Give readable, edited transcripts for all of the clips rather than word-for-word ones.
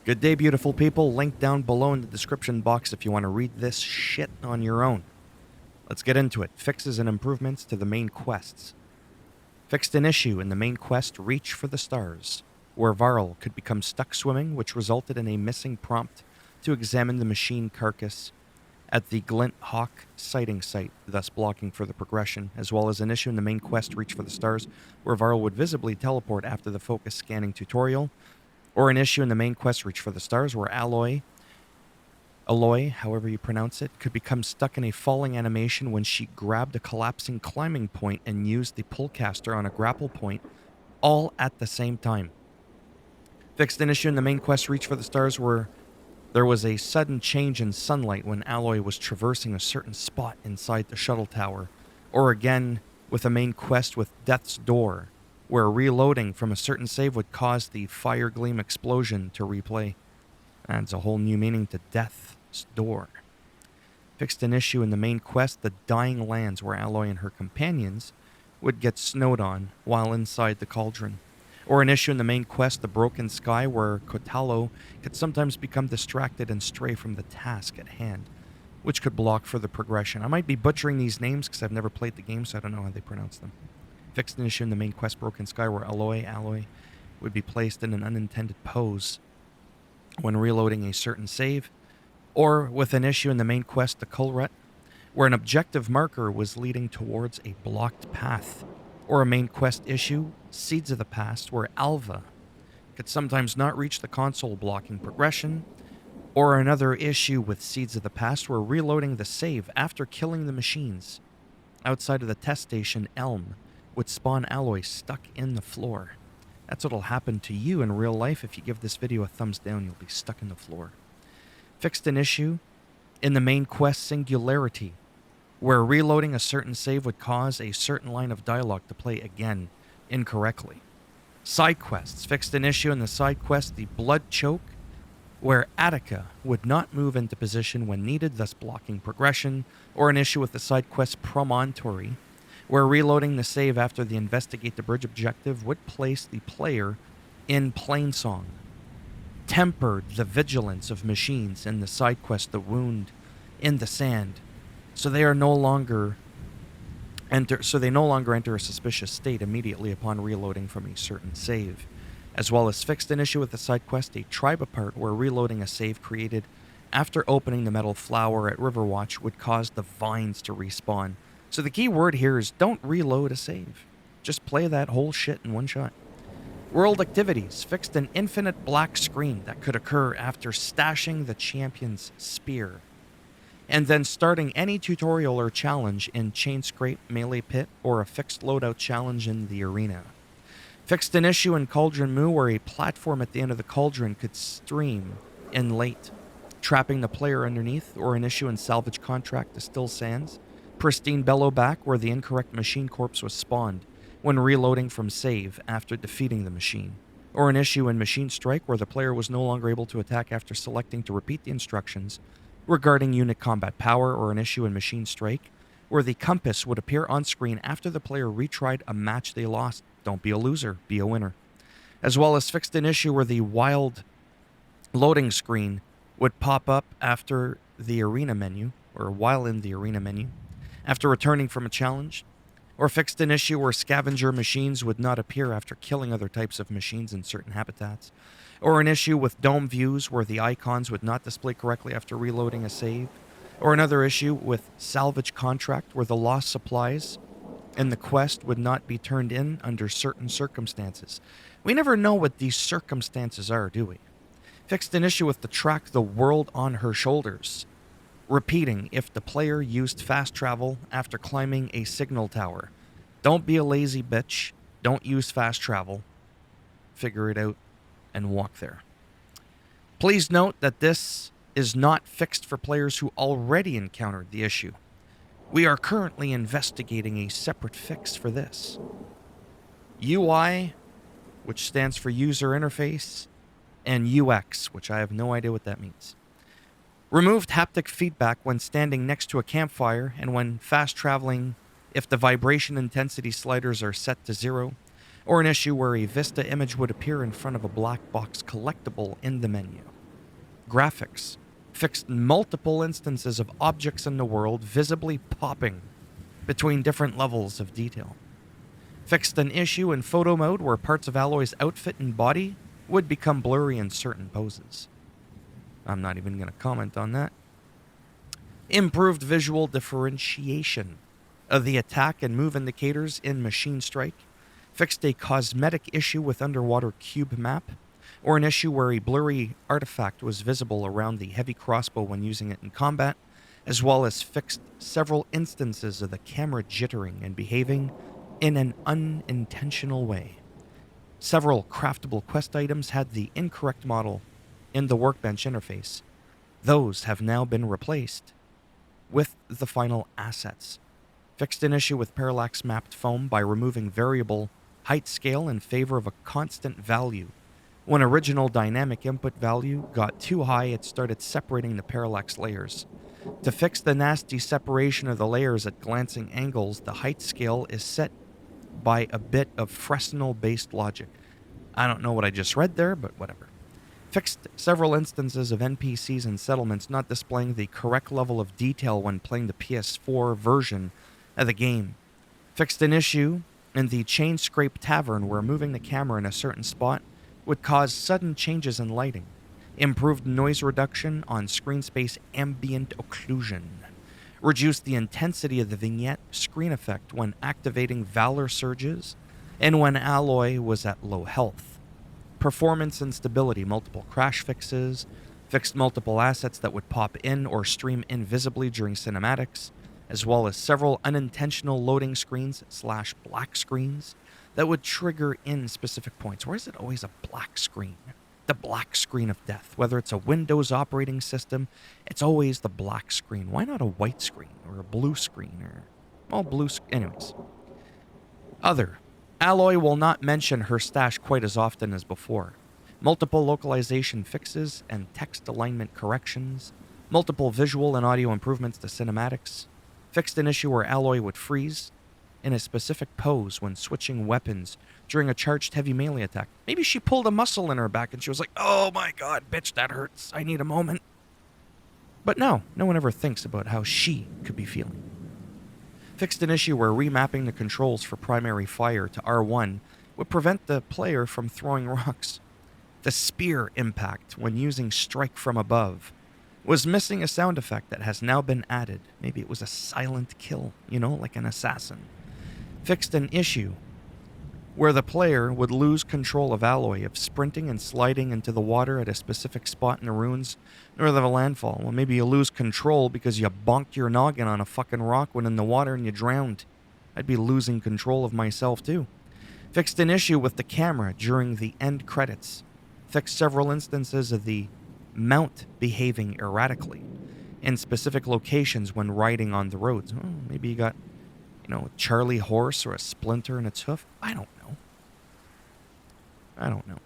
Good day, beautiful people. Link down below in the description box if you want to read this shit on your own. Let's get into it. Fixes and improvements to the main quests. Fixed an issue in the main quest Reach for the Stars, where Varl could become stuck swimming, which resulted in a missing prompt to examine the machine carcass at the Glint Hawk sighting site, thus blocking further progression, as well as an issue in the main quest Reach for the Stars, where Varl would visibly teleport after the focus scanning tutorial, or an issue in the main quest Reach for the Stars, where Aloy, however you pronounce it, could become stuck in a falling animation when she grabbed a collapsing climbing point and used the pullcaster on a grapple point, all at the same time. Fixed an issue in the main quest Reach for the Stars where there was a sudden change in sunlight when Aloy was traversing a certain spot inside the shuttle tower, or again with a main quest with Death's Door, where reloading from a certain save would cause the fire gleam explosion to replay. Adds a whole new meaning to Death's Door. Fixed an issue in the main quest, the Dying Lands, where Aloy and her companions would get snowed on while inside the cauldron. Or an issue in the main quest, the Broken Sky, where Kotalo could sometimes become distracted and stray from the task at hand, which could block further progression. I might be butchering these names because I've never played the game, so I don't know how they pronounce them. Fixed an issue in the main quest, Broken Sky, where Aloy would be placed in an unintended pose when reloading a certain save, or with an issue in the main quest, the Kulrut, where an objective marker was leading towards a blocked path, or a main quest issue, Seeds of the Past, where Alva could sometimes not reach the console blocking progression, or another issue with Seeds of the Past where reloading the save after killing the machines outside of the test station Elm would spawn Aloy stuck in the floor. That's what'll happen to you in real life. If you give this video a thumbs down, you'll be stuck in the floor. Fixed an issue in the main quest Singularity, where reloading a certain save would cause a certain line of dialogue to play again incorrectly. Side quests. Fixed an issue in the side quest The Blood Choke, where Attica would not move into position when needed, thus blocking progression, or an issue with the side quest Promontory, where reloading the save after the Investigate the Bridge objective would place the player in Plainsong. Tempered the vigilance of machines in the side quest The Wound in the Sand, so they no longer enter a suspicious state immediately upon reloading from a certain save. As well as fixed an issue with the side quest A Tribe Apart, where reloading a save created after opening the metal flower at Riverwatch would cause the vines to respawn. So the key word here is don't reload a save. Just play that whole shit in one shot. World activities. Fixed an infinite black screen that could occur after stashing the champion's spear, and then starting any tutorial or challenge in Chain Scrape, Melee Pit, or a fixed loadout challenge in the arena. Fixed an issue in Cauldron Moo where a platform at the end of the cauldron could stream in late, trapping the player underneath, or an issue in Salvage Contract to Still Sands, Pristine Bellowback, where the incorrect machine corpse was spawned when reloading from save after defeating the machine, or an issue in Machine Strike where the player was no longer able to attack after selecting to repeat the instructions regarding unit combat power, or an issue in Machine Strike where the compass would appear on screen after the player retried a match they lost. Don't be a loser, be a winner. As well as fixed an issue where the wild loading screen would pop up after the arena menu, or while in the arena menu, after returning from a challenge, or fixed an issue where scavenger machines would not appear after killing other types of machines in certain habitats, or an issue with dome views where the icons would not display correctly after reloading a save, or another issue with Salvage Contract where the lost supplies in the quest would not be turned in under certain circumstances. We never know what these circumstances are, do we? Fixed an issue with the track The World on Her Shoulders, repeating if the player used fast travel after climbing a signal tower. Don't be a lazy bitch. Don't use fast travel. Figure it out and walk there. Please note that this is not fixed for players who already encountered the issue. We are currently investigating a separate fix for this. UI, which stands for User Interface, and UX, which I have no idea what that means. Removed haptic feedback when standing next to a campfire and when fast traveling if the vibration intensity sliders are set to 0. or an issue where a Vista image would appear in front of a black box collectible in the menu. Graphics fixed multiple instances of objects in the world visibly popping between different levels of detail. Fixed an issue in photo mode where parts of Alloy's outfit and body would become blurry in certain poses. I'm not even going to comment on that. Improved visual differentiation of the attack and move indicators in Machine Strike. Fixed a cosmetic issue with underwater cube map, or an issue where a blurry artifact was visible around the heavy crossbow when using it in combat, as well as fixed several instances of the camera jittering and behaving in an unintentional way. Several craftable quest items had the incorrect model in the workbench interface. Those have now been replaced with the final assets. Fixed an issue with parallax mapped foam by removing variable height scale in favor of a constant value. When original dynamic input value got too high, it started separating the parallax layers. To fix the nasty separation of the layers at glancing angles, the height scale is set by a bit of Fresnel-based logic. I don't know what I just read there, but whatever. Fixed several instances of NPCs and settlements not displaying the correct level of detail when playing the PS4 version of the game. Fixed an issue in the Chain Scrape Tavern where moving the camera in a certain spot would cause sudden changes in lighting. Improved noise reduction on screen space ambient occlusion. Reduced the intensity of the vignette screen effect when activating Valor surges and when Alloy was at low health. Performance and stability, multiple crash fixes, fixed multiple assets that would pop in or stream invisibly during cinematics, as well as several unintentional loading screens / black screens that would trigger in specific points. Why is it always a black screen? The black screen of death. Whether it's a Windows operating system, it's always the black screen. Why not a white screen or a blue screen anyways. Other. Alloy will not mention her stash quite as often as before. Multiple localization fixes and text alignment corrections. Multiple visual and audio improvements to cinematics. Fixed an issue where Alloy would freeze in a specific pose when switching weapons during a charged heavy melee attack. Maybe she pulled a muscle in her back and she was like, oh my god, bitch, that hurts. I need a moment. But no one ever thinks about how she could be feeling. Fixed an issue where remapping the controls for primary fire to R1 would prevent the player from throwing rocks. The spear impact when using strike from above was missing a sound effect that has now been added. Maybe it was a silent kill, like an assassin. Fixed an issue where the player would lose control of Alloy if sprinting and sliding into the water at a specific spot in the ruins north of a landfall. Well, maybe you lose control because you bonked your noggin on a fucking rock when in the water and you drowned. I'd be losing control of myself too. Fixed an issue with the camera during the end credits. Fixed several instances of the mount behaving erratically in specific locations when riding on the roads. Oh, maybe you got, a Charlie horse or a splinter in its hoof. I don't know.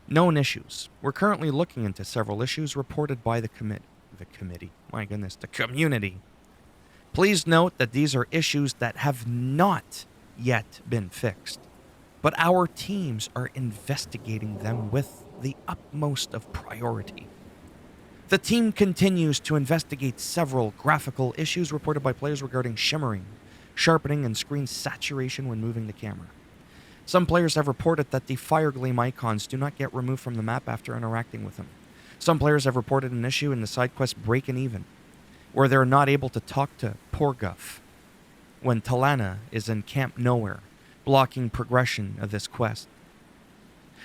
Known issues. We're currently looking into several issues reported by the committee. My goodness, the community. Please note that these are issues that have not yet been fixed, but our teams are investigating them with the utmost of priority. The team continues to investigate several graphical issues reported by players regarding shimmering, sharpening, and screen saturation when moving the camera. Some players have reported that the fire gleam icons do not get removed from the map after interacting with them. Some players have reported an issue in the side quest Breakin' Even, where they're not able to talk to Porguff when Talana is in Camp Nowhere, blocking progression of this quest.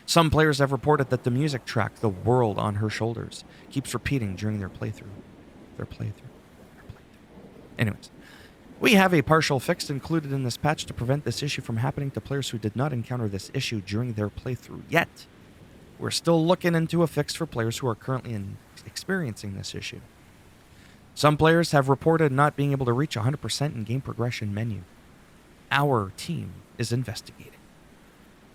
Some players have reported that the music track, The World on Her Shoulders, keeps repeating during their playthrough. Anyways, we have a partial fix included in this patch to prevent this issue from happening to players who did not encounter this issue during their playthrough yet. We're still looking into a fix for players who are currently experiencing this issue. Some players have reported not being able to reach 100% in game progression menu. Our team is investigating.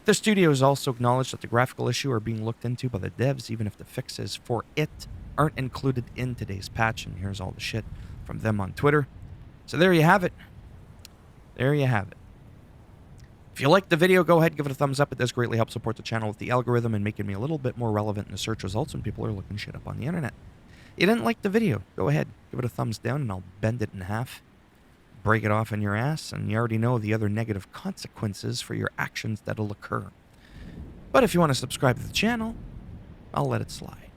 The studio has also acknowledged that the graphical issue are being looked into by the devs, even if the fixes for it aren't included in today's patch. And here's all the shit from them on Twitter. So there you have it. If you liked the video, go ahead and give it a thumbs up. It does greatly help support the channel with the algorithm and making me a little bit more relevant in the search results when people are looking shit up on the internet. You didn't like the video, go ahead, give it a thumbs down and I'll bend it in half, break it off in your ass, and you already know the other negative consequences for your actions that'll occur. But if you want to subscribe to the channel, I'll let it slide.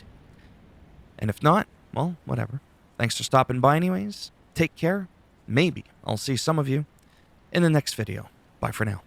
And if not, well, whatever. Thanks for stopping by anyways. Take care. Maybe I'll see some of you in the next video. Bye for now.